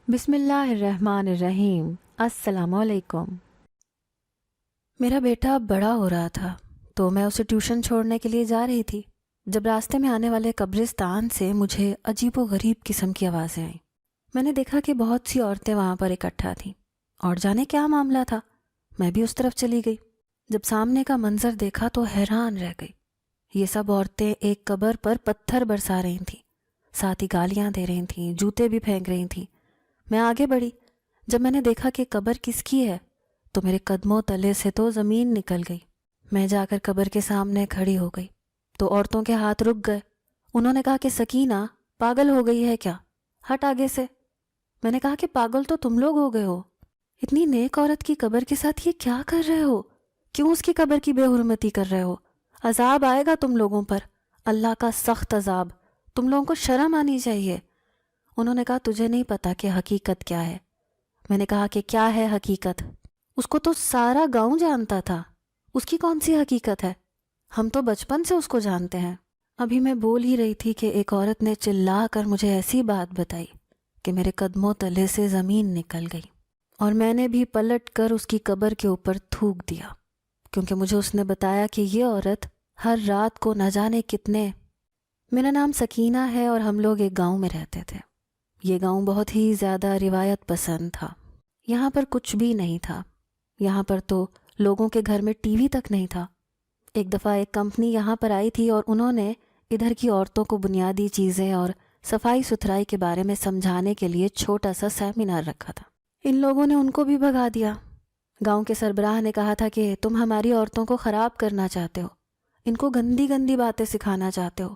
بسم اللہ الرحمن الرحیم۔ السلام علیکم۔ میرا بیٹا اب بڑا ہو رہا تھا تو میں اسے ٹیوشن چھوڑنے کے لیے جا رہی تھی جب راستے میں آنے والے قبرستان سے مجھے عجیب و غریب قسم کی آوازیں آئیں۔ میں نے دیکھا کہ بہت سی عورتیں وہاں پر اکٹھا تھیں اور جانے کیا معاملہ تھا۔ میں بھی اس طرف چلی گئی۔ جب سامنے کا منظر دیکھا تو حیران رہ گئی۔ یہ سب عورتیں ایک قبر پر پتھر برسا رہی تھیں، ساتھ ہی گالیاں دے رہی تھیں، جوتے بھی پھینک رہی تھیں۔ میں آگے بڑھی۔ جب میں نے دیکھا کہ قبر کس کی ہے تو میرے قدموں تلے سے تو زمین نکل گئی۔ میں جا کر قبر کے سامنے کھڑی ہو گئی تو عورتوں کے ہاتھ رک گئے۔ انہوں نے کہا کہ سکینہ پاگل ہو گئی ہے کیا، ہٹ آگے سے۔ میں نے کہا کہ پاگل تو تم لوگ ہو گئے ہو، اتنی نیک عورت کی قبر کے ساتھ یہ کیا کر رہے ہو؟ کیوں اس کی قبر کی بے حرمتی کر رہے ہو؟ عذاب آئے گا تم لوگوں پر، اللہ کا سخت عذاب، تم لوگوں کو شرم آنی چاہیے۔ انہوں نے کہا تجھے نہیں پتا کہ حقیقت کیا ہے۔ میں نے کہا کہ کیا ہے حقیقت؟ اس کو تو سارا گاؤں جانتا تھا، اس کی کون سی حقیقت ہے؟ ہم تو بچپن سے اس کو جانتے ہیں۔ ابھی میں بول ہی رہی تھی کہ ایک عورت نے چلا کر مجھے ایسی بات بتائی کہ میرے قدموں تلے سے زمین نکل گئی، اور میں نے بھی پلٹ کر اس کی قبر کے اوپر تھوک دیا، کیونکہ مجھے اس نے بتایا کہ یہ عورت ہر رات کو نہ جانے کتنے۔ میرا نام سکینہ ہے اور ہم لوگ ایک گاؤں میں رہتے تھے۔ یہ گاؤں بہت ہی زیادہ روایت پسند تھا۔ یہاں پر کچھ بھی نہیں تھا۔ یہاں پر تو لوگوں کے گھر میں ٹی وی تک نہیں تھا۔ ایک دفعہ ایک کمپنی یہاں پر آئی تھی اور انہوں نے ادھر کی عورتوں کو بنیادی چیزیں اور صفائی ستھرائی کے بارے میں سمجھانے کے لیے چھوٹا سا سیمینار رکھا تھا۔ ان لوگوں نے ان کو بھی بھگا دیا۔ گاؤں کے سربراہ نے کہا تھا کہ تم ہماری عورتوں کو خراب کرنا چاہتے ہو، ان کو گندی گندی باتیں سکھانا چاہتے ہو،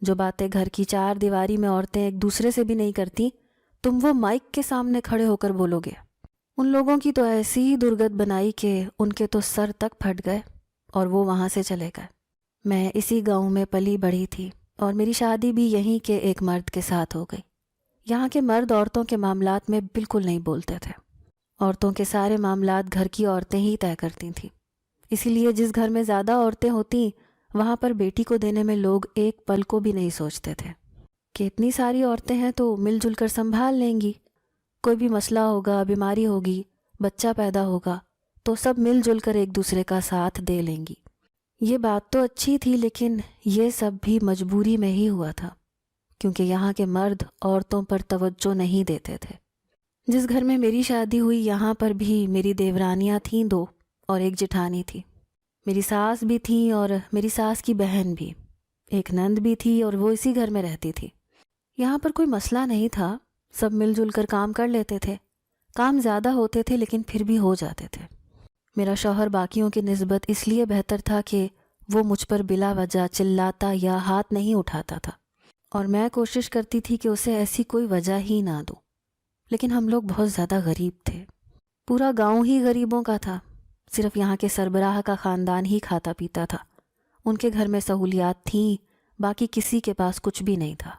جو باتیں گھر کی چار دیواری میں عورتیں ایک دوسرے سے بھی نہیں کرتی، تم وہ مائک کے سامنے کھڑے ہو کر بولو گے۔ ان لوگوں کی تو ایسی ہی درگت بنائی کہ ان کے تو سر تک پھٹ گئے اور وہ وہاں سے چلے گئے۔ میں اسی گاؤں میں پلی بڑھی تھی اور میری شادی بھی یہیں کے ایک مرد کے ساتھ ہو گئی۔ یہاں کے مرد عورتوں کے معاملات میں بالکل نہیں بولتے تھے۔ عورتوں کے سارے معاملات گھر کی عورتیں ہی طے کرتی تھیں۔ اسی لیے جس گھر میں زیادہ عورتیں ہوتیں وہاں پر بیٹی کو دینے میں لوگ ایک پل کو بھی نہیں سوچتے تھے کہ اتنی ساری عورتیں ہیں تو مل جل کر سنبھال لیں گی، کوئی بھی مسئلہ ہوگا، بیماری ہوگی، بچہ پیدا ہوگا تو سب مل جل کر ایک دوسرے کا ساتھ دے لیں گی۔ یہ بات تو اچھی تھی، لیکن یہ سب بھی مجبوری میں ہی ہوا تھا، کیونکہ یہاں کے مرد عورتوں پر توجہ نہیں دیتے تھے۔ جس گھر میں میری شادی ہوئی یہاں پر بھی میری دیورانیاں تھیں 2 اور ایک جٹھانی تھی۔ میری ساس بھی تھی اور میری ساس کی بہن بھی، ایک نند بھی تھی اور وہ اسی گھر میں رہتی تھی۔ یہاں پر کوئی مسئلہ نہیں تھا، سب مل جل کر کام کر لیتے تھے۔ کام زیادہ ہوتے تھے لیکن پھر بھی ہو جاتے تھے۔ میرا شوہر باقیوں کی نسبت اس لیے بہتر تھا کہ وہ مجھ پر بلا وجہ چلاتا یا ہاتھ نہیں اٹھاتا تھا، اور میں کوشش کرتی تھی کہ اسے ایسی کوئی وجہ ہی نہ دوں۔ لیکن ہم لوگ بہت زیادہ غریب تھے، پورا گاؤں ہی غریبوں کا تھا، صرف یہاں کے سربراہ کا خاندان ہی کھاتا پیتا تھا۔ ان کے گھر میں سہولیات تھیں، باقی کسی کے پاس کچھ بھی نہیں تھا۔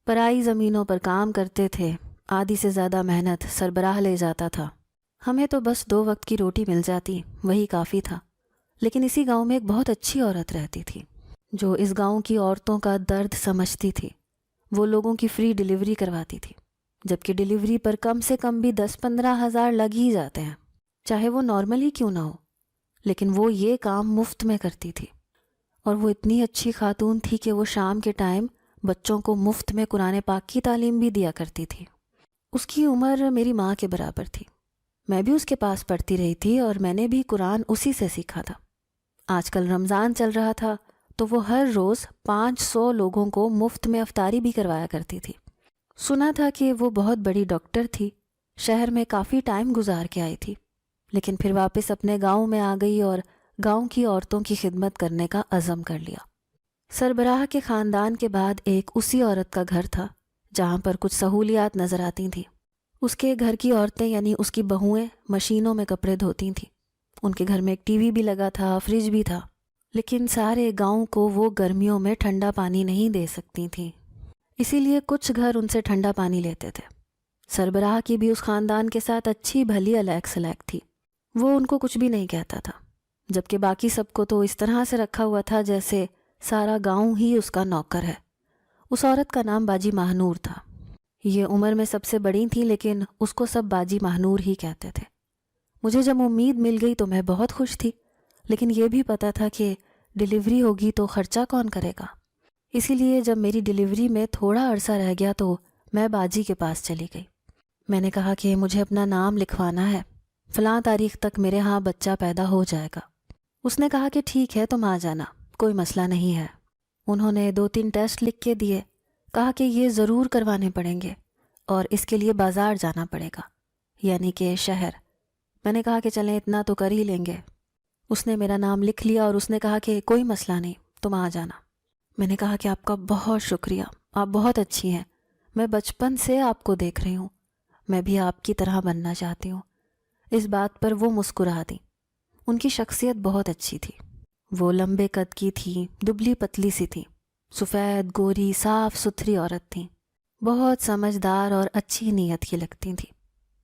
پرائی زمینوں پر کام کرتے تھے، آدھی سے زیادہ محنت سربراہ لے جاتا تھا۔ ہمیں تو بس 2 وقت کی روٹی مل جاتی، وہی کافی تھا۔ لیکن اسی گاؤں میں ایک بہت اچھی عورت رہتی تھی جو اس گاؤں کی عورتوں کا درد سمجھتی تھی۔ وہ لوگوں کی فری ڈیلیوری کرواتی تھی، جبکہ ڈیلیوری پر کم سے کم بھی 10-15 ہزار لگ ہی جاتے ہیں، چاہے وہ نارمل ہی کیوں نہ ہو۔ لیکن وہ یہ کام مفت میں کرتی تھی، اور وہ اتنی اچھی خاتون تھی کہ وہ شام کے ٹائم بچوں کو مفت میں قرآن پاک کی تعلیم بھی دیا کرتی تھی۔ اس کی عمر میری ماں کے برابر تھی۔ میں بھی اس کے پاس پڑھتی رہی تھی اور میں نے بھی قرآن اسی سے سیکھا تھا۔ آج کل رمضان چل رہا تھا تو وہ ہر روز 500 لوگوں کو مفت میں افطاری بھی کروایا کرتی تھی۔ سنا تھا کہ وہ بہت بڑی ڈاکٹر تھی، شہر میں کافی ٹائم گزار کے آئی تھی، لیکن پھر واپس اپنے گاؤں میں آ گئی اور گاؤں کی عورتوں کی خدمت کرنے کا عزم کر لیا۔ سربراہ کے خاندان کے بعد ایک اسی عورت کا گھر تھا جہاں پر کچھ سہولیات نظر آتی تھیں۔ اس کے گھر کی عورتیں یعنی اس کی بہوئیں مشینوں میں کپڑے دھوتی تھیں۔ ان کے گھر میں ایک ٹی وی بھی لگا تھا، فریج بھی تھا، لیکن سارے گاؤں کو وہ گرمیوں میں ٹھنڈا پانی نہیں دے سکتی تھیں، اسی لیے کچھ گھر ان سے ٹھنڈا پانی لیتے تھے۔ سربراہ کی بھی اس خاندان کے ساتھ اچھی بھلی الیک سلیک تھی، وہ ان کو کچھ بھی نہیں کہتا تھا، جبکہ باقی سب کو تو اس طرح سے رکھا ہوا تھا جیسے سارا گاؤں ہی اس کا نوکر ہے۔ اس عورت کا نام باجی ماہنور تھا۔ یہ عمر میں سب سے بڑی تھیں لیکن اس کو سب باجی ماہنور ہی کہتے تھے۔ مجھے جب امید مل گئی تو میں بہت خوش تھی، لیکن یہ بھی پتہ تھا کہ ڈیلیوری ہوگی تو خرچہ کون کرے گا۔ اسی لیے جب میری ڈیلیوری میں تھوڑا عرصہ رہ گیا تو میں باجی کے پاس چلی گئی۔ میں نے کہا کہ مجھے اپنا نام لکھوانا ہے، فلاں تاریخ تک میرے ہاں بچہ پیدا ہو جائے گا۔ اس نے کہا کہ ٹھیک ہے تم آ جانا، کوئی مسئلہ نہیں ہے۔ انہوں نے 2-3 ٹیسٹ لکھ کے دیے، کہا کہ یہ ضرور کروانے پڑیں گے اور اس کے لیے بازار جانا پڑے گا، یعنی کہ شہر۔ میں نے کہا کہ چلیں اتنا تو کر ہی لیں گے۔ اس نے میرا نام لکھ لیا اور اس نے کہا کہ کوئی مسئلہ نہیں، تم آ جانا۔ میں نے کہا کہ آپ کا بہت شکریہ، آپ بہت اچھی ہیں، میں بچپن سے آپ کو دیکھ رہی ہوں، میں بھی آپ کی طرح بننا چاہتی ہوں۔ اس بات پر وہ مسکرا دیں۔ ان کی شخصیت بہت اچھی تھی۔ وہ لمبے قد کی تھی، دبلی پتلی سی تھی، سفید گوری صاف ستھری عورت تھیں، بہت سمجھدار اور اچھی نیت کی لگتی تھیں،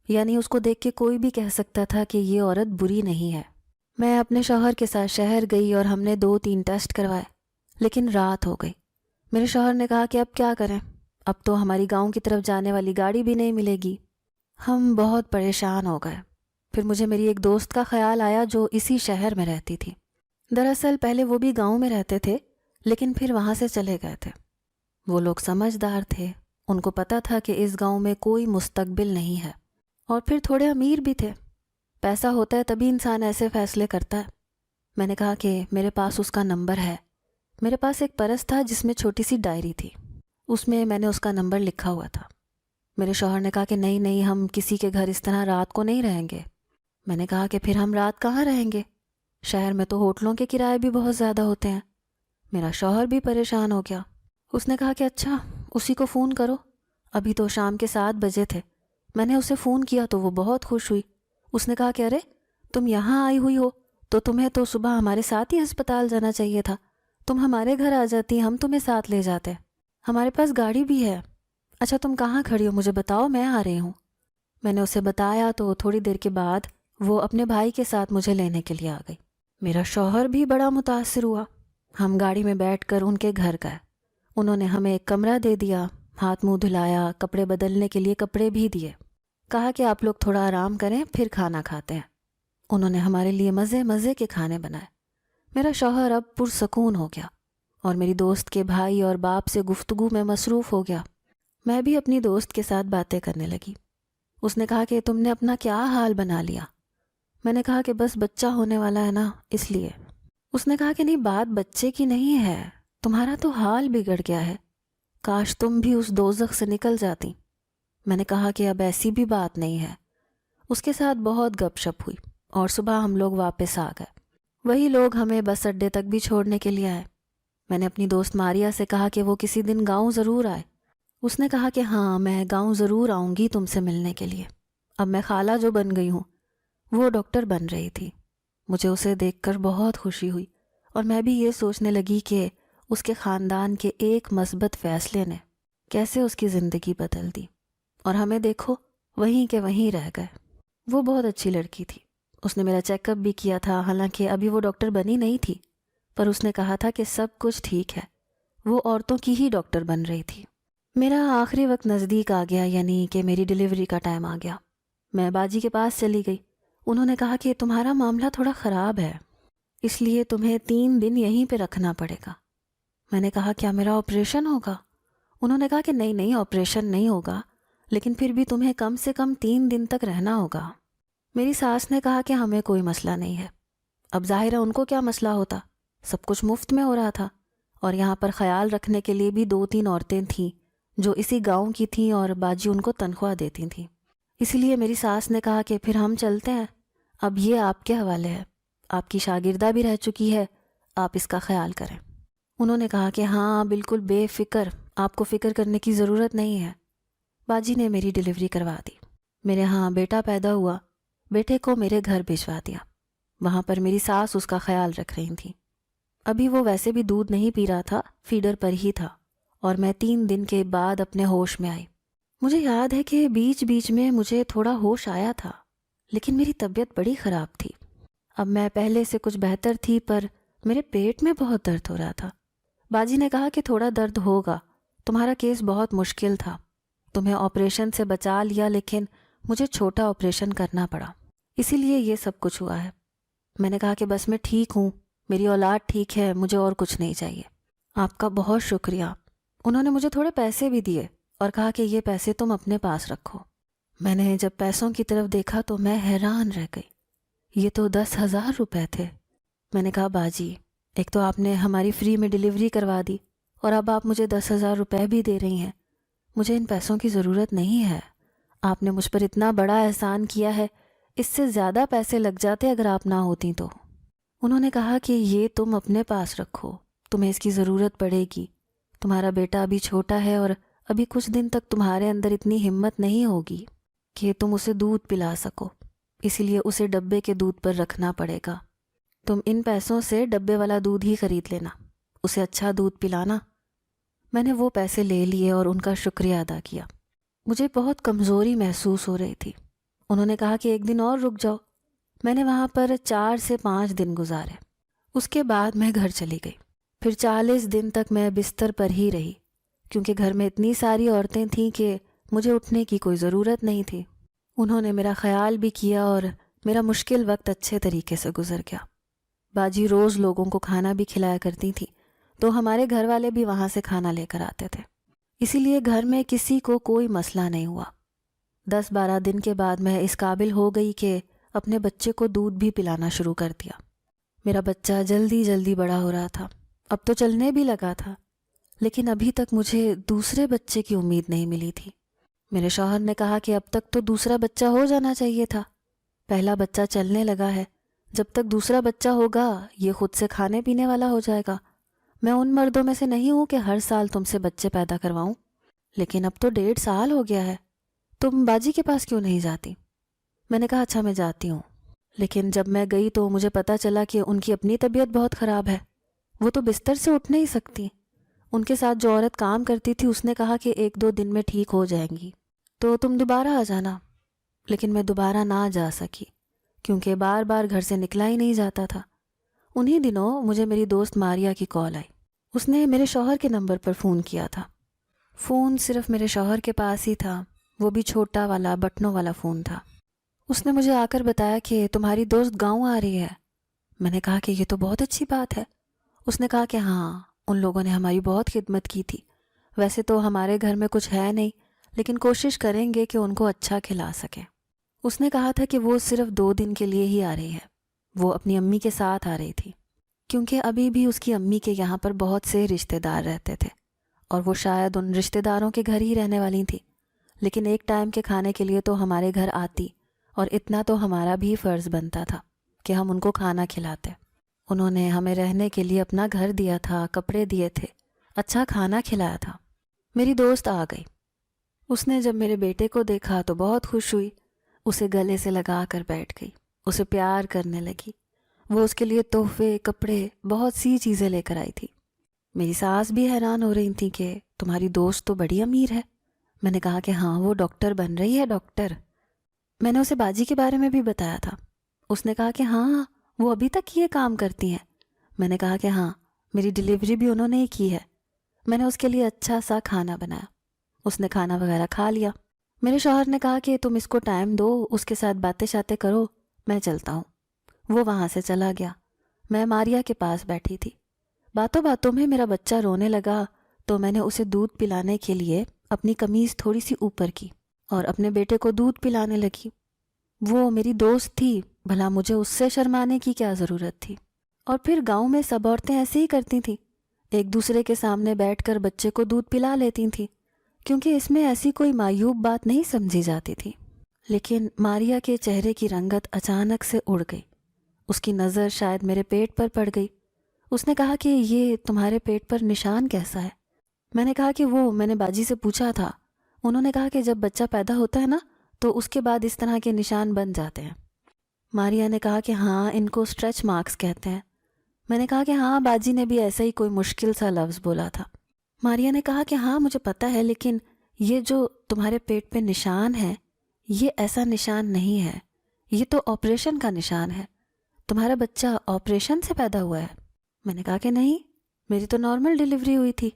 یعنی اس کو دیکھ کے کوئی بھی کہہ سکتا تھا کہ یہ عورت بری نہیں ہے۔ میں اپنے شوہر کے ساتھ شہر گئی اور ہم نے 2-3 ٹیسٹ کروائے، لیکن رات ہو گئی۔ میرے شوہر نے کہا کہ اب کیا کریں، اب تو ہماری گاؤں کی طرف جانے والی گاڑی بھی نہیں ملے گی۔ ہم بہت پریشان ہو گئے۔ پھر مجھے میری ایک دوست کا خیال آیا جو اسی شہر میں رہتی تھی۔ دراصل پہلے وہ بھی گاؤں میں رہتے تھے، لیکن پھر وہاں سے چلے گئے تھے۔ وہ لوگ سمجھدار تھے، ان کو پتہ تھا کہ اس گاؤں میں کوئی مستقبل نہیں ہے، اور پھر تھوڑے امیر بھی تھے۔ پیسہ ہوتا ہے تبھی انسان ایسے فیصلے کرتا ہے۔ میں نے کہا کہ میرے پاس اس کا نمبر ہے۔ میرے پاس ایک پرس تھا جس میں چھوٹی سی ڈائری تھی، اس میں میں نے اس کا نمبر لکھا ہوا تھا۔ میرے شوہر نے کہا کہ نہیں ہم کسی کے گھر اس طرح رات کو نہیں رہیں گے۔ میں نے کہا کہ پھر ہم رات کہاں رہیں گے؟ شہر میں تو ہوٹلوں کے کرائے بھی بہت زیادہ ہوتے ہیں۔ میرا شوہر بھی پریشان ہو گیا۔ اس نے کہا کہ اچھا اسی کو فون کرو۔ ابھی تو شام کے 7 بجے تھے۔ میں نے اسے فون کیا تو وہ بہت خوش ہوئی۔ اس نے کہا کہ ارے تم یہاں آئی ہوئی ہو تو تمہیں تو صبح ہمارے ساتھ ہی ہسپتال جانا چاہیے تھا، تم ہمارے گھر آ جاتی، ہم تمہیں ساتھ لے جاتے، ہمارے پاس گاڑی بھی ہے۔ اچھا تم کہاں کھڑی ہو، مجھے بتاؤ، میں آ رہی ہوں۔ میں نے اسے بتایا تو تھوڑی دیر کے بعد وہ اپنے بھائی کے ساتھ مجھے لینے کے لیے آ گئی۔ میرا شوہر بھی بڑا متاثر ہوا۔ ہم گاڑی میں بیٹھ کر ان کے گھر گئے۔ انہوں نے ہمیں ایک کمرہ دے دیا، ہاتھ منہ دھلایا، کپڑے بدلنے کے لیے کپڑے بھی دیے، کہا کہ آپ لوگ تھوڑا آرام کریں پھر کھانا کھاتے ہیں۔ انہوں نے ہمارے لیے مزے کے کھانے بنائے۔ میرا شوہر اب پرسکون ہو گیا اور میری دوست کے بھائی اور باپ سے گفتگو میں مصروف ہو گیا۔ میں بھی اپنی دوست کے ساتھ باتیں کرنے لگی۔ اس نے کہا کہ تم نے اپنا کیا حال بنا لیا؟ میں نے کہا کہ بس بچہ ہونے والا ہے نا، اس لیے۔ اس نے کہا کہ نہیں، بات بچے کی نہیں ہے، تمہارا تو حال بگڑ گیا ہے، کاش تم بھی اس دوزخ سے نکل جاتی۔ میں نے کہا کہ اب ایسی بھی بات نہیں ہے۔ اس کے ساتھ بہت گپ شپ ہوئی اور صبح ہم لوگ واپس آ گئے۔ وہی لوگ ہمیں بس اڈے تک بھی چھوڑنے کے لیے آئے۔ میں نے اپنی دوست ماریا سے کہا کہ وہ کسی دن گاؤں ضرور آئے۔ اس نے کہا کہ ہاں میں گاؤں ضرور آؤں گی تم سے ملنے کے لیے۔ اب میں خالہ جو بن گئی ہوں، وہ ڈاکٹر بن رہی تھی۔ مجھے اسے دیکھ کر بہت خوشی ہوئی اور میں بھی یہ سوچنے لگی کہ اس کے خاندان کے ایک مثبت فیصلے نے کیسے اس کی زندگی بدل دی، اور ہمیں دیکھو وہیں کے وہیں رہ گئے۔ وہ بہت اچھی لڑکی تھی۔ اس نے میرا چیک اپ بھی کیا تھا، حالانکہ ابھی وہ ڈاکٹر بنی نہیں تھی، پر اس نے کہا تھا کہ سب کچھ ٹھیک ہے، وہ عورتوں کی ہی ڈاکٹر بن رہی تھی۔ میرا آخری وقت نزدیک آ گیا، یعنی کہ میری ڈیلیوری کا ٹائم آ گیا۔ میں باجی کے پاس چلی گئی۔ انہوں نے کہا کہ تمہارا معاملہ تھوڑا خراب ہے، اس لیے تمہیں 3 دن یہیں پہ رکھنا پڑے گا۔ میں نے کہا کیا میرا آپریشن ہوگا؟ انہوں نے کہا کہ نہیں آپریشن نہیں ہوگا، لیکن پھر بھی تمہیں کم سے کم 3 دن تک رہنا ہوگا۔ میری ساس نے کہا کہ ہمیں کوئی مسئلہ نہیں ہے۔ اب ظاہر ہے ان کو کیا مسئلہ ہوتا، سب کچھ مفت میں ہو رہا تھا، اور یہاں پر خیال رکھنے کے لیے بھی 2-3 عورتیں تھیں جو اسی گاؤں کی تھیں اور باجی ان کو تنخواہ دیتی تھیں۔ اسی لیے میری ساس نے کہا کہ پھر ہم چلتے ہیں، اب یہ آپ کے حوالے ہے، آپ کی شاگردہ بھی رہ چکی ہے، آپ اس کا خیال کریں۔ انہوں نے کہا کہ ہاں بالکل بے فکر، آپ کو فکر کرنے کی ضرورت نہیں ہے۔ باجی نے میری ڈیلیوری کروا دی۔ میرے ہاں بیٹا پیدا ہوا، بیٹے کو میرے گھر بھجوا دیا۔ وہاں پر میری ساس اس کا خیال رکھ رہی تھیں۔ ابھی وہ ویسے بھی دودھ نہیں پی رہا تھا، فیڈر پر ہی تھا، اور میں 3 دن کے بعد اپنے ہوش میں آئی۔ مجھے یاد ہے کہ بیچ میں مجھے تھوڑا ہوش آیا تھا، لیکن میری طبیعت بڑی خراب تھی۔ اب میں پہلے سے کچھ بہتر تھی، پر میرے پیٹ میں بہت درد ہو رہا تھا۔ باجی نے کہا کہ تھوڑا درد ہوگا، تمہارا کیس بہت مشکل تھا، تمہیں آپریشن سے بچا لیا لیکن مجھے چھوٹا آپریشن کرنا پڑا، اسی لیے یہ سب کچھ ہوا ہے۔ میں نے کہا کہ بس میں ٹھیک ہوں، میری اولاد ٹھیک ہے، مجھے اور کچھ نہیں چاہیے۔ آپ کا بہت شکریہ۔ انہوں نے مجھے تھوڑے پیسے بھی دیے اور کہا کہ یہ پیسے تم اپنے پاس رکھو۔ میں نے جب پیسوں کی طرف دیکھا تو میں حیران رہ گئی، یہ تو 10,000 روپے تھے۔ میں نے کہا باجی، ایک تو آپ نے ہماری فری میں ڈیلیوری کروا دی اور اب آپ مجھے 10,000 روپے بھی دے رہی ہیں، مجھے ان پیسوں کی ضرورت نہیں ہے۔ آپ نے مجھ پر اتنا بڑا احسان کیا ہے، اس سے زیادہ پیسے لگ جاتے اگر آپ نہ ہوتی تو۔ انہوں نے کہا کہ یہ تم اپنے پاس رکھو، تمہیں اس کی ضرورت پڑے گی، تمہارا بیٹا ابھی چھوٹا ہے اور ابھی کچھ دن تک تمہارے اندر اتنی ہمت نہیں ہوگی کہ تم اسے دودھ پلا سکو، اسی لیے اسے ڈبے کے دودھ پر رکھنا پڑے گا۔ تم ان پیسوں سے ڈبے والا دودھ ہی خرید لینا، اسے اچھا دودھ پلانا۔ میں نے وہ پیسے لے لیے اور ان کا شکریہ ادا کیا۔ مجھے بہت کمزوری محسوس ہو رہی تھی۔ انہوں نے کہا کہ ایک دن اور رک جاؤ۔ میں نے وہاں پر 4 سے 5 دن گزارے، اس کے بعد میں گھر چلی گئی۔ پھر 40 دن تک میں بستر پر ہی رہی، کیونکہ گھر میں اتنی ساری عورتیں تھیں کہ مجھے اٹھنے کی کوئی ضرورت نہیں تھی۔ انہوں نے میرا خیال بھی کیا اور میرا مشکل وقت اچھے طریقے سے گزر گیا۔ باجی روز لوگوں کو کھانا بھی کھلایا کرتی تھی، تو ہمارے گھر والے بھی وہاں سے کھانا لے کر آتے تھے، اسی لیے گھر میں کسی کو کوئی مسئلہ نہیں ہوا۔ 10-12 دن کے بعد میں اس قابل ہو گئی کہ اپنے بچے کو دودھ بھی پلانا شروع کر دیا۔ میرا بچہ جلدی جلدی بڑا ہو رہا تھا، اب تو چلنے بھی لگا تھا، لیکن ابھی تک مجھے دوسرے بچے کی امید نہیں ملی تھی۔ میرے شوہر نے کہا کہ اب تک تو دوسرا بچہ ہو جانا چاہیے تھا، پہلا بچہ چلنے لگا ہے، جب تک دوسرا بچہ ہوگا یہ خود سے کھانے پینے والا ہو جائے گا۔ میں ان مردوں میں سے نہیں ہوں کہ ہر سال تم سے بچے پیدا کرواؤں، لیکن اب تو 1.5 سال ہو گیا ہے، تم باجی کے پاس کیوں نہیں جاتی؟ میں نے کہا اچھا میں جاتی ہوں، لیکن جب میں گئی تو مجھے پتہ چلا کہ ان کی اپنی طبیعت بہت خراب ہے، وہ تو بستر سے اٹھ نہیں سکتی۔ ان کے ساتھ جو عورت کام کرتی تھی اس نے کہا کہ 1-2 دن میں ٹھیک ہو جائیں گی، تو تم دوبارہ آ جانا۔ لیکن میں دوبارہ نہ جا سکی، کیونکہ بار بار گھر سے نکلا ہی نہیں جاتا تھا۔ انہی دنوں مجھے میری دوست ماریا کی کال آئی۔ اس نے میرے شوہر کے نمبر پر فون کیا تھا۔ فون صرف میرے شوہر کے پاس ہی تھا، وہ بھی چھوٹا والا بٹنوں والا فون تھا۔ اس نے مجھے آ کر بتایا کہ تمہاری دوست گاؤں آ رہی ہے۔ میں نے کہا کہ یہ تو بہت اچھی بات ہے۔ اس نے کہا کہ ہاں، ان لوگوں نے ہماری بہت خدمت کی تھی، ویسے تو ہمارے گھر میں کچھ ہے نہیں، لیکن کوشش کریں گے کہ ان کو اچھا کھلا سکیں۔ اس نے کہا تھا کہ وہ صرف 2 دن کے لیے ہی آ رہی ہے، وہ اپنی امی کے ساتھ آ رہی تھی، کیونکہ ابھی بھی اس کی امی کے یہاں پر بہت سے رشتہ دار رہتے تھے اور وہ شاید ان رشتہ داروں کے گھر ہی رہنے والی تھی، لیکن ایک ٹائم کے کھانے کے لیے تو ہمارے گھر آتی، اور اتنا تو ہمارا بھی فرض بنتا تھا کہ ہم ان کو کھانا کھلاتے۔ انہوں نے ہمیں رہنے کے لیے اپنا گھر دیا تھا، کپڑے دیے تھے، اچھا کھانا کھلایا تھا۔ میری دوست آ گئی۔ اس نے جب میرے بیٹے کو دیکھا تو بہت خوش ہوئی، اسے گلے سے لگا کر بیٹھ گئی، اسے پیار کرنے لگی۔ وہ اس کے لیے تحفے، کپڑے، بہت سی چیزیں لے کر آئی تھی۔ میری ساس بھی حیران ہو رہی تھی کہ تمہاری دوست تو بڑی امیر ہے۔ میں نے کہا کہ ہاں، وہ ڈاکٹر بن رہی ہے، ڈاکٹر۔ میں نے اسے باجی کے بارے میں بھی بتایا تھا۔ اس نے کہا کہ ہاں، وہ ابھی تک یہ کام کرتی ہیں۔ میں نے کہا کہ ہاں، میری ڈیلیوری بھی انہوں نے ہی کی ہے۔ میں نے اس کے لیے اچھا سا کھانا بنایا، اس نے کھانا وغیرہ کھا لیا۔ میرے شوہر نے کہا کہ تم اس کو ٹائم دو، اس کے ساتھ باتیں شاتیں کرو، میں چلتا ہوں۔ وہ وہاں سے چلا گیا۔ میں ماریا کے پاس بیٹھی تھی۔ باتوں باتوں میں میرا بچہ رونے لگا تو میں نے اسے دودھ پلانے کے لیے اپنی قمیض تھوڑی سی اوپر کی اور اپنے بیٹے کو دودھ پلانے لگی۔ وہ میری دوست تھی، بھلا مجھے اس سے شرمانے کی کیا ضرورت تھی؟ اور پھر گاؤں میں سب عورتیں ایسے ہی کرتی تھیں، ایک دوسرے کے سامنے بیٹھ کر بچے کو دودھ پلا لیتی تھیں، کیونکہ اس میں ایسی کوئی معیوب بات نہیں سمجھی جاتی تھی۔ لیکن ماریا کے چہرے کی رنگت اچانک سے اڑ گئی، اس کی نظر شاید میرے پیٹ پر پڑ گئی۔ اس نے کہا کہ یہ تمہارے پیٹ پر نشان کیسا ہے؟ میں نے کہا کہ وہ میں نے باجی سے پوچھا تھا، انہوں نے کہا کہ جب بچہ پیدا ہوتا ہے نا تو اس کے بعد اس طرح کے نشان بن جاتے ہیں۔ ماریا نے کہا کہ ہاں، ان کو اسٹریچ مارکس کہتے ہیں۔ میں نے کہا کہ ہاں، باجی نے بھی ایسا ہی کوئی مشکل سا لفظ بولا تھا۔ ماریا نے کہا کہ ہاں مجھے پتہ ہے، لیکن یہ جو تمہارے پیٹ پہ نشان ہے یہ ایسا نشان نہیں ہے، یہ تو آپریشن کا نشان ہے۔ تمہارا بچہ آپریشن سے پیدا ہوا ہے؟ میں نے کہا کہ نہیں، میری تو نارمل ڈیلیوری ہوئی تھی۔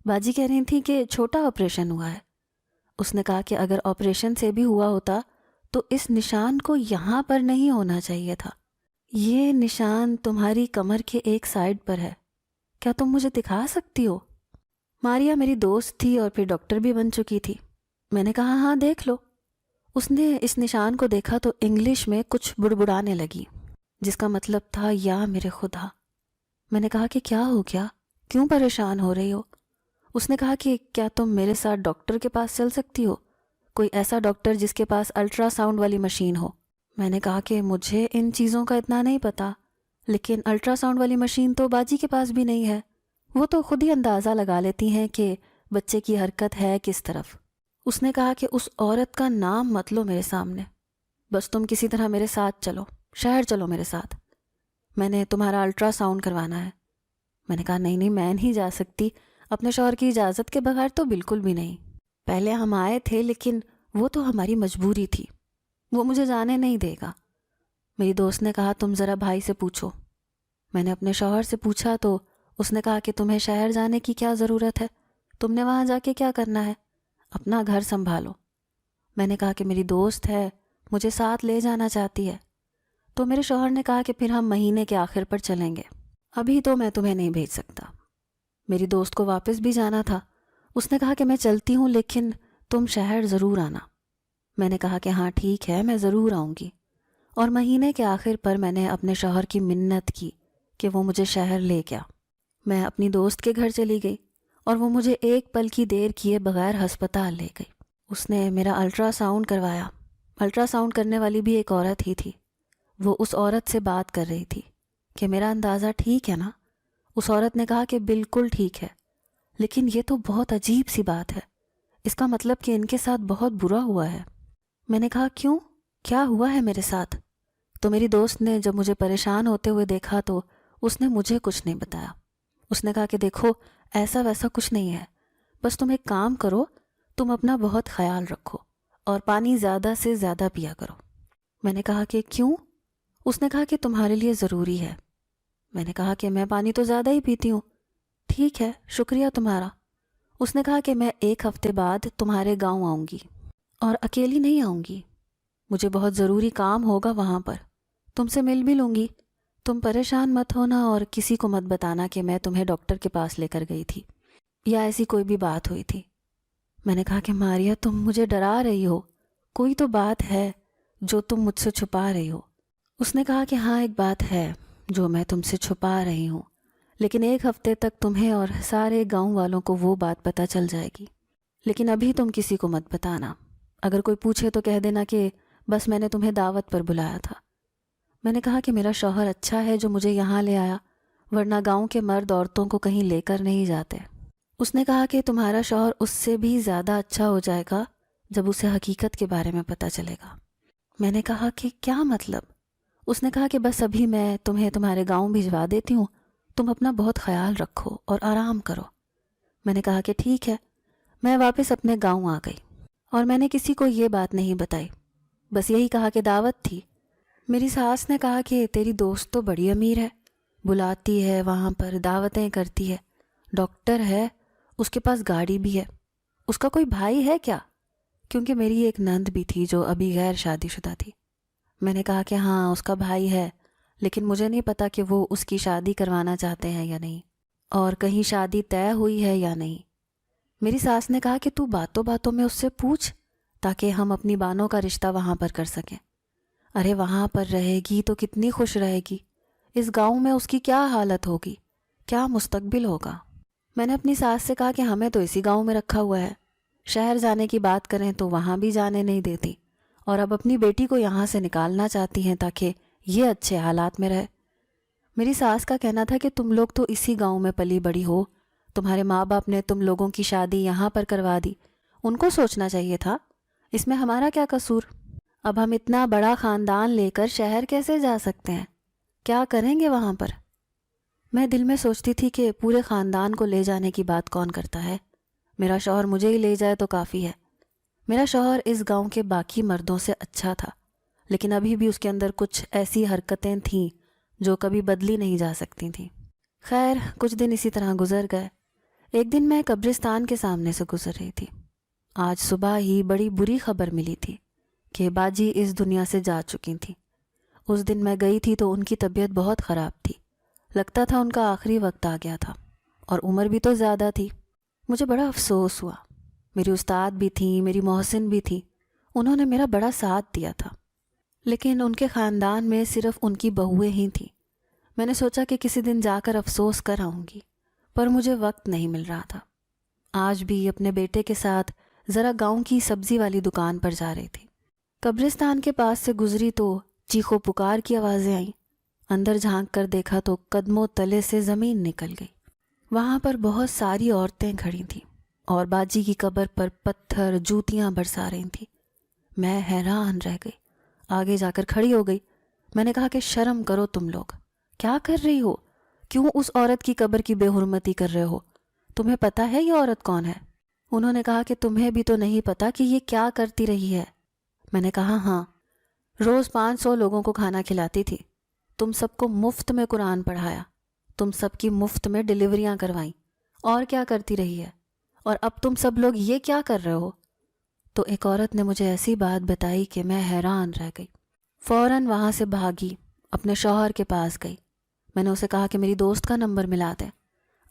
باجی کہہ رہی تھی کہ چھوٹا آپریشن ہوا ہے۔ اس نے کہا کہ اگر آپریشن سے بھی ہوا ہوتا تو اس نشان کو یہاں پر نہیں ہونا چاہیے تھا. یہ نشان تمہاری کمر کے ایک سائڈ پر ہے. کیا تم مجھے دکھا سکتی ہو؟ ماریا میری دوست تھی اور پھر ڈاکٹر بھی بن چکی تھی. میں نے کہا ہاں دیکھ لو. اس نے اس نشان کو دیکھا تو انگلش میں کچھ بڑبڑانے لگی جس کا مطلب تھا یا میرے خدا. میں نے کہا کہ کیا ہو گیا، کیوں پریشان ہو رہی ہو؟ اس نے کہا کہ کیا تم میرے ساتھ ڈاکٹر کے پاس چل سکتی ہو، کوئی ایسا ڈاکٹر جس کے پاس الٹرا ساؤنڈ والی مشین ہو. میں نے کہا کہ مجھے ان چیزوں کا اتنا نہیں پتا، لیکن الٹرا ساؤنڈ والی مشین تو باجی کے پاس بھی نہیں ہے. وہ تو خود ہی اندازہ لگا لیتی ہیں کہ بچے کی حرکت ہے کس طرف. اس نے کہا کہ اس عورت کا نام مت لو میرے سامنے، بس تم کسی طرح میرے ساتھ چلو، شہر چلو میرے ساتھ، میں نے تمہارا الٹرا ساؤنڈ کروانا ہے. میں نے کہا نہیں میں نہیں جا سکتی، اپنے شوہر کی اجازت کے بغیر تو بالکل بھی نہیں. پہلے ہم آئے تھے لیکن وہ تو ہماری مجبوری تھی، وہ مجھے جانے نہیں دے گا. میری دوست نے کہا تم ذرا بھائی سے پوچھو. میں نے اپنے شوہر سے پوچھا تو اس نے کہا کہ تمہیں شہر جانے کی کیا ضرورت ہے، تم نے وہاں جا کے کیا کرنا ہے، اپنا گھر سنبھالو. میں نے کہا کہ میری دوست ہے، مجھے ساتھ لے جانا چاہتی ہے. تو میرے شوہر نے کہا کہ پھر ہم مہینے کے آخر پر چلیں گے، ابھی تو میں تمہیں نہیں بھیج سکتا. میری دوست کو واپس بھی جانا تھا. اس نے کہا کہ میں چلتی ہوں لیکن تم شہر ضرور آنا. میں نے کہا کہ ہاں ٹھیک ہے، میں ضرور آؤں گی. اور مہینے کے آخر پر میں نے اپنے شوہر کی منت کی کہ وہ مجھے شہر لے گیا. میں اپنی دوست کے گھر چلی گئی اور وہ مجھے ایک پل کی دیر کیے بغیر ہسپتال لے گئی. اس نے میرا الٹرا ساؤنڈ کروایا. الٹرا ساؤنڈ کرنے والی بھی ایک عورت ہی تھی. وہ اس عورت سے بات کر رہی تھی کہ میرا اندازہ ٹھیک ہے نا. اس عورت نے کہا کہ بالکل ٹھیک ہے، لیکن یہ تو بہت عجیب سی بات ہے، اس کا مطلب کہ ان کے ساتھ بہت برا ہوا ہے. میں نے کہا کیوں، کیا ہوا ہے میرے ساتھ؟ تو میری دوست نے جب مجھے پریشان ہوتے ہوئے دیکھا تو اس نے مجھے کچھ نہیں بتایا. اس نے کہا کہ دیکھو ایسا ویسا کچھ نہیں ہے، بس تم ایک کام کرو، تم اپنا بہت خیال رکھو اور پانی زیادہ سے زیادہ پیا کرو. میں نے کہا کہ کیوں؟ اس نے کہا کہ تمہارے لیے ضروری ہے. میں نے کہا کہ میں پانی تو زیادہ ہی پیتی ہوں. ٹھیک ہے، شکریہ تمہارا. اس نے کہا کہ میں 1 ہفتے بعد تمہارے گاؤں آؤں گی اور اکیلی نہیں آؤں گی، مجھے بہت ضروری کام ہوگا وہاں پر، تم سے مل بھی لوں گی. تم پریشان مت ہونا اور کسی کو مت بتانا کہ میں تمہیں ڈاکٹر کے پاس لے کر گئی تھی یا ایسی کوئی بھی بات ہوئی تھی. میں نے کہا کہ ماریا تم مجھے ڈرا رہی ہو، کوئی تو بات ہے جو تم مجھ سے چھپا رہی ہو. اس نے کہا کہ ہاں ایک بات ہے جو میں تم سے چھپا رہی ہوں، لیکن 1 ہفتے تک تمہیں اور سارے گاؤں والوں کو وہ بات پتہ چل جائے گی، لیکن ابھی تم کسی کو مت بتانا. اگر کوئی پوچھے تو کہہ دینا کہ بس میں نے تمہیں دعوت پر بلایا تھا. میں نے کہا کہ میرا شوہر اچھا ہے جو مجھے یہاں لے آیا، ورنہ گاؤں کے مرد عورتوں کو کہیں لے کر نہیں جاتے. اس نے کہا کہ تمہارا شوہر اس سے بھی زیادہ اچھا ہو جائے گا جب اسے حقیقت کے بارے میں پتہ چلے گا. میں نے کہا کہ کیا مطلب؟ اس نے کہا کہ بس ابھی میں تمہیں تمہارے گاؤں بھجوا دیتی ہوں، تم اپنا بہت خیال رکھو اور آرام کرو. میں نے کہا کہ ٹھیک ہے. میں واپس اپنے گاؤں آ گئی اور میں نے کسی کو یہ بات نہیں بتائی، بس یہی کہا کہ دعوت تھی. میری ساس نے کہا کہ تیری دوست تو بڑی امیر ہے، بلاتی ہے وہاں پر، دعوتیں کرتی ہے، ڈاکٹر ہے، اس کے پاس گاڑی بھی ہے. اس کا کوئی بھائی ہے کیا؟ کیونکہ میری ایک نند بھی تھی جو ابھی غیر شادی شدہ تھی. میں نے کہا کہ ہاں اس کا بھائی ہے، لیکن مجھے نہیں پتا کہ وہ اس کی شادی کروانا چاہتے ہیں یا نہیں، اور کہیں شادی طے ہوئی ہے یا نہیں. میری ساس نے کہا کہ تو باتوں باتوں میں اس سے پوچھ تاکہ ہم اپنی بانوں کا رشتہ وہاں پر کر سکیں. ارے وہاں پر رہے گی تو کتنی خوش رہے گی، اس گاؤں میں اس کی کیا حالت ہوگی، کیا مستقبل ہوگا. میں نے اپنی ساس سے کہا کہ ہمیں تو اسی گاؤں میں رکھا ہوا ہے، شہر جانے کی بات کریں تو وہاں بھی جانے نہیں دیتی، اور اب اپنی بیٹی کو یہاں سے نکالنا چاہتی ہیں تاکہ یہ اچھے حالات میں رہے. میری ساس کا کہنا تھا کہ تم لوگ تو اسی گاؤں میں پلی بڑی ہو، تمہارے ماں باپ نے تم لوگوں کی شادی یہاں پر کروا دی، ان کو سوچنا چاہیے تھا، اس میں ہمارا کیا قصور. اب ہم اتنا بڑا خاندان لے کر شہر کیسے جا سکتے ہیں، کیا کریں گے وہاں پر. میں دل میں سوچتی تھی کہ پورے خاندان کو لے جانے کی بات کون کرتا ہے، میرا شوہر مجھے ہی لے جائے تو کافی ہے. میرا شوہر اس گاؤں کے باقی مردوں سے اچھا تھا، لیکن ابھی بھی اس کے اندر کچھ ایسی حرکتیں تھیں جو کبھی بدلی نہیں جا سکتی تھیں. خیر کچھ دن اسی طرح گزر گئے. ایک دن میں قبرستان کے سامنے سے گزر رہی تھی آج صبح ہی بڑی بری خبر ملی تھی کہ باجی اس دنیا سے جا چکی تھیں۔ اس دن میں گئی تھی تو ان کی طبیعت بہت خراب تھی، لگتا تھا ان کا آخری وقت آ گیا تھا، اور عمر بھی تو زیادہ تھی۔ مجھے بڑا افسوس ہوا۔ میری استاد بھی تھیں، میری محسن بھی تھی، انہوں نے میرا بڑا ساتھ دیا تھا، لیکن ان کے خاندان میں صرف ان کی بہویں ہی تھیں۔ میں نے سوچا کہ کسی دن جا کر افسوس کر آؤں گی، پر مجھے وقت نہیں مل رہا تھا۔ آج بھی اپنے بیٹے کے ساتھ ذرا گاؤں کی سبزی والی دکان پر جا رہی تھی۔ قبرستان کے پاس سے گزری تو چیخو پکار کی آوازیں آئیں۔ اندر جھانک کر دیکھا تو قدموں تلے سے زمین نکل گئی۔ وہاں پر بہت ساری عورتیں کھڑی تھیں اور باجی کی قبر پر پتھر جوتیاں برسا رہی تھیں۔ میں حیران رہ گئی، آگے جا کر کھڑی ہو گئی۔ میں نے کہا کہ شرم کرو تم لوگ، کیا کر رہی ہو؟ کیوں اس عورت کی قبر کی بے حرمتی کر رہے ہو؟ تمہیں پتہ ہے یہ عورت کون ہے؟ انہوں نے کہا کہ تمہیں بھی تو نہیں پتہ کہ یہ کیا کرتی رہی ہے۔ میں نے کہا ہاں، روز 500 لوگوں کو کھانا کھلاتی تھی، تم سب کو مفت میں قرآن پڑھایا، تم سب کی مفت میں ڈلیوریاں کروائیں، اور کیا کرتی رہی ہے؟ اور اب تم سب لوگ یہ کیا کر رہے ہو؟ تو ایک عورت نے مجھے ایسی بات بتائی کہ میں حیران رہ گئی۔ فوراً وہاں سے بھاگی، اپنے شوہر کے پاس گئی۔ میں نے اسے کہا کہ میری دوست کا نمبر ملا دے۔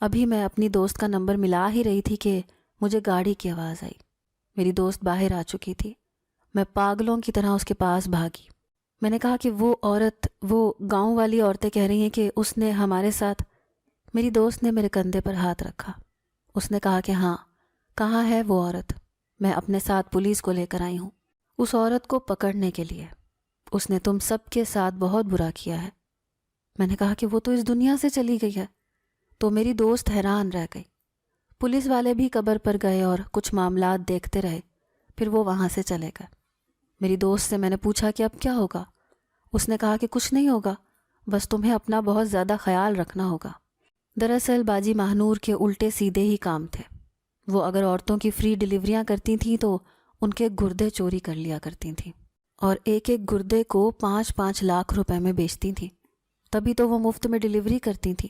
ابھی میں اپنی دوست کا نمبر ملا ہی رہی تھی کہ مجھے گاڑی کی آواز آئی۔ میری دوست باہر آ چکی تھی۔ میں پاگلوں کی طرح اس کے پاس بھاگی۔ میں نے کہا کہ وہ عورت، وہ گاؤں والی عورتیں کہہ رہی ہیں کہ اس نے ہمارے ساتھ۔ میری دوست نے میرے کندھے پر ہاتھ رکھا۔ اس نے کہا کہ ہاں، کہاں ہے وہ عورت؟ میں اپنے ساتھ پولیس کو لے کر آئی ہوں اس عورت کو پکڑنے کے لیے۔ اس نے تم سب کے ساتھ بہت برا کیا ہے۔ میں نے کہا کہ وہ تو اس دنیا سے چلی گئی ہے۔ تو میری دوست حیران رہ گئی۔ پولیس والے بھی قبر پر گئے اور کچھ معاملات دیکھتے رہے، پھر وہ وہاں سے چلے گئے۔ میری دوست سے میں نے پوچھا کہ اب کیا ہوگا؟ اس نے کہا کہ کچھ نہیں ہوگا، بس تمہیں اپنا بہت زیادہ خیال رکھنا ہوگا۔ دراصل باجی ماہنور کے الٹے سیدھے ہی کام تھے۔ وہ اگر عورتوں کی فری ڈلیوریاں کرتی تھیں تو ان کے گردے چوری کر لیا کرتی تھیں، اور ایک ایک گردے کو 5-5 لاکھ روپے میں بیچتی تھیں۔ تبھی تو وہ مفت میں ڈلیوری کرتی تھیں،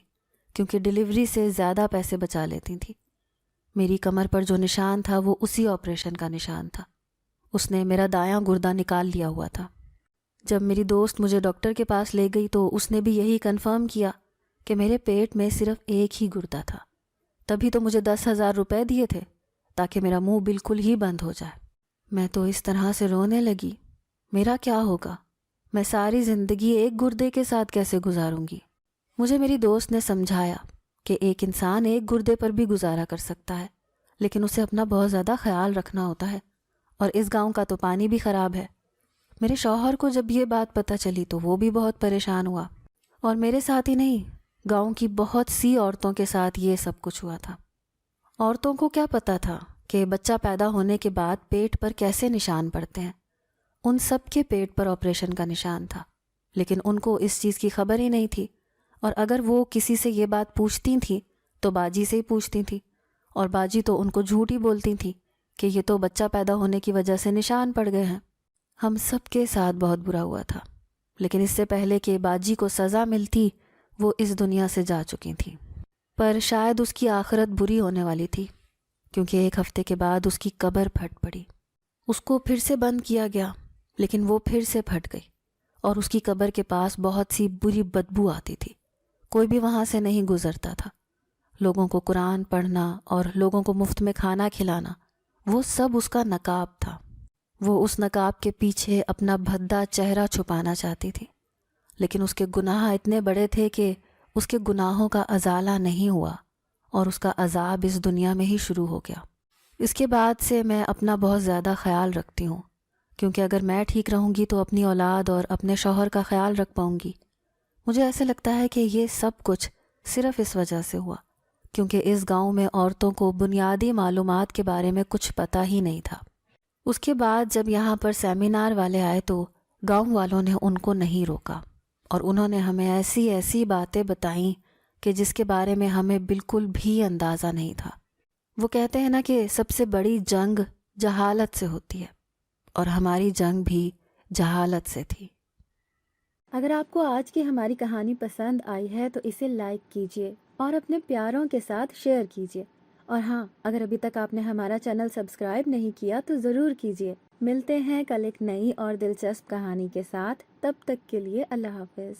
کیونکہ ڈلیوری سے زیادہ پیسے بچا لیتی تھیں۔ میری کمر پر جو نشان تھا وہ اسی آپریشن کا نشان تھا۔ اس نے میرا دایاں گردہ نکال لیا ہوا تھا۔ جب میری دوست مجھے ڈاکٹر کے پاس لے گئی تو اس نے بھی یہی کنفرم کیا کہ میرے پیٹ میں صرف ایک ہی گردہ تھا۔ تبھی تو مجھے 10,000 روپے دیے تھے تاکہ میرا منہ بالکل ہی بند ہو جائے۔ میں تو اس طرح سے رونے لگی۔ میرا کیا ہوگا؟ میں ساری زندگی ایک گردے کے ساتھ کیسے گزاروں گی؟ مجھے میری دوست نے سمجھایا کہ ایک انسان ایک گردے پر بھی گزارا کر سکتا ہے، لیکن اسے اپنا بہت زیادہ خیال رکھنا ہوتا ہے، اور اس گاؤں کا تو پانی بھی خراب ہے۔ میرے شوہر کو جب یہ بات پتہ چلی تو وہ بھی بہت پریشان ہوا، اور میرے ساتھ ہی نہیں، گاؤں کی بہت سی عورتوں کے ساتھ یہ سب کچھ ہوا تھا۔ عورتوں کو کیا پتہ تھا کہ بچہ پیدا ہونے کے بعد پیٹ پر کیسے نشان پڑتے ہیں؟ ان سب کے پیٹ پر آپریشن کا نشان تھا، لیکن ان کو اس چیز کی خبر ہی نہیں تھی، اور اگر وہ کسی سے یہ بات پوچھتی تھیں تو باجی سے ہی پوچھتی تھیں، اور باجی تو ان کو جھوٹ ہی بولتی تھیں کہ یہ تو بچہ پیدا ہونے کی وجہ سے نشان پڑ گئے ہیں۔ ہم سب کے ساتھ بہت برا ہوا تھا، لیکن اس سے پہلے کہ باجی کو سزا ملتی وہ اس دنیا سے جا چکی تھی۔ پر شاید اس کی آخرت بری ہونے والی تھی، کیونکہ 1 ہفتے کے بعد اس کی قبر پھٹ پڑی۔ اس کو پھر سے بند کیا گیا، لیکن وہ پھر سے پھٹ گئی، اور اس کی قبر کے پاس بہت سی بری بدبو آتی تھی۔ کوئی بھی وہاں سے نہیں گزرتا تھا۔ لوگوں کو قرآن پڑھنا اور لوگوں کو مفت میں کھانا کھلانا، وہ سب اس کا نقاب تھا۔ وہ اس نقاب کے پیچھے اپنا بھدا چہرہ چھپانا چاہتی تھی، لیکن اس کے گناہ اتنے بڑے تھے کہ اس کے گناہوں کا ازالہ نہیں ہوا، اور اس کا عذاب اس دنیا میں ہی شروع ہو گیا۔ اس کے بعد سے میں اپنا بہت زیادہ خیال رکھتی ہوں، کیونکہ اگر میں ٹھیک رہوں گی تو اپنی اولاد اور اپنے شوہر کا خیال رکھ پاؤں گی۔ مجھے ایسے لگتا ہے کہ یہ سب کچھ صرف اس وجہ سے ہوا کیونکہ اس گاؤں میں عورتوں کو بنیادی معلومات کے بارے میں کچھ پتہ ہی نہیں تھا۔ اس کے بعد جب یہاں پر سیمینار والے آئے تو گاؤں والوں نے ان کو نہیں روکا، اور انہوں نے ہمیں ایسی ایسی باتیں بتائیں کہ جس کے بارے میں ہمیں بالکل بھی اندازہ نہیں تھا۔ وہ کہتے ہیں نا کہ سب سے بڑی جنگ جہالت سے ہوتی ہے، اور ہماری جنگ بھی جہالت سے تھی۔ اگر آپ کو آج کی ہماری کہانی پسند آئی ہے تو اسے لائک کیجیے اور اپنے پیاروں کے ساتھ شیئر کیجیے، اور ہاں، اگر ابھی تک آپ نے ہمارا چینل سبسکرائب نہیں کیا تو ضرور کیجیے۔ ملتے ہیں کل ایک نئی اور دلچسپ کہانی کے ساتھ، تب تک کے لیے اللہ حافظ۔